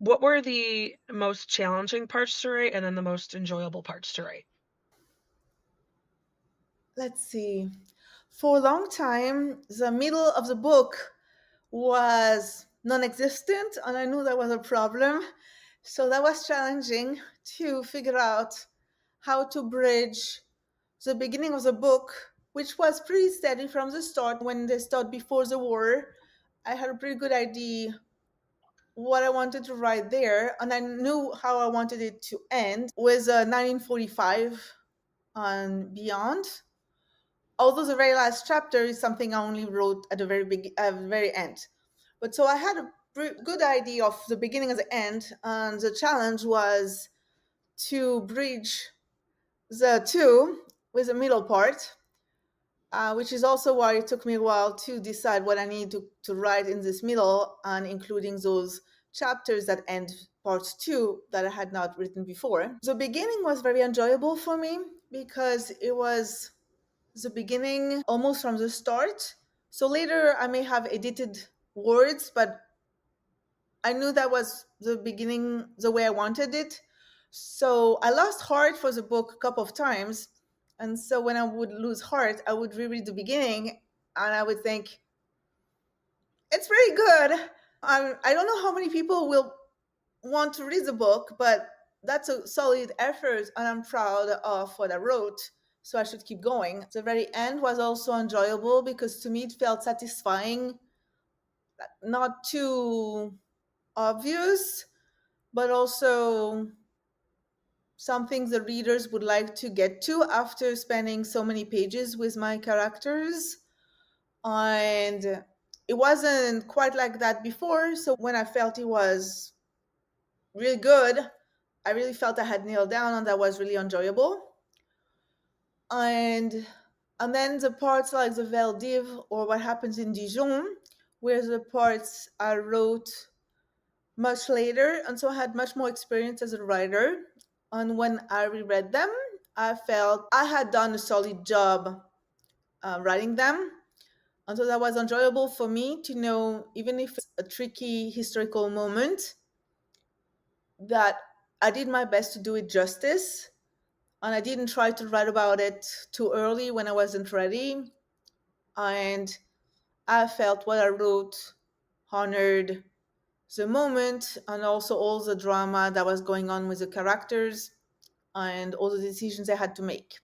What were the most challenging parts to write and then the most enjoyable parts to write? Let's see. For a long time, the middle of the book was non existent, and I knew that was a problem. So that was challenging to figure out how to bridge the beginning of the book, which was pretty steady from the start. When they start before the war, I had a pretty good idea what I wanted to write there, and I knew how I wanted it to end with 1945 and beyond. Although the very last chapter is something I only wrote at the very end. But so I had a good idea of the beginning and the end, and the challenge was to bridge the two with the middle part, which is also why it took me a while to decide what I need to write in this middle, and including those chapters that end part two that I had not written before. The beginning was very enjoyable for me because it was the beginning almost from the start. So later I may have edited words, but I knew that was the beginning the way I wanted it. So I lost heart for the book a couple of times. And so when I would lose heart, I would reread the beginning and I would think, it's pretty good. I don't know how many people will want to read the book, but that's a solid effort and I'm proud of what I wrote. So I should keep going. The very end was also enjoyable because to me it felt satisfying, not too obvious, but also something the readers would like to get to after spending so many pages with my characters. And it wasn't quite like that before. So when I felt it was really good, I really felt I had nailed down and that was really enjoyable. And and then the parts like the Veldiv or what happens in Dijon, where the parts I wrote much later, and so I had much more experience as a writer. And when I reread them, I felt I had done a solid job writing them. And so that was enjoyable for me to know, even if it's a tricky historical moment, that I did my best to do it justice. And I didn't try to write about it too early when I wasn't ready. And I felt what I wrote honored the moment and also all the drama that was going on with the characters and all the decisions I had to make.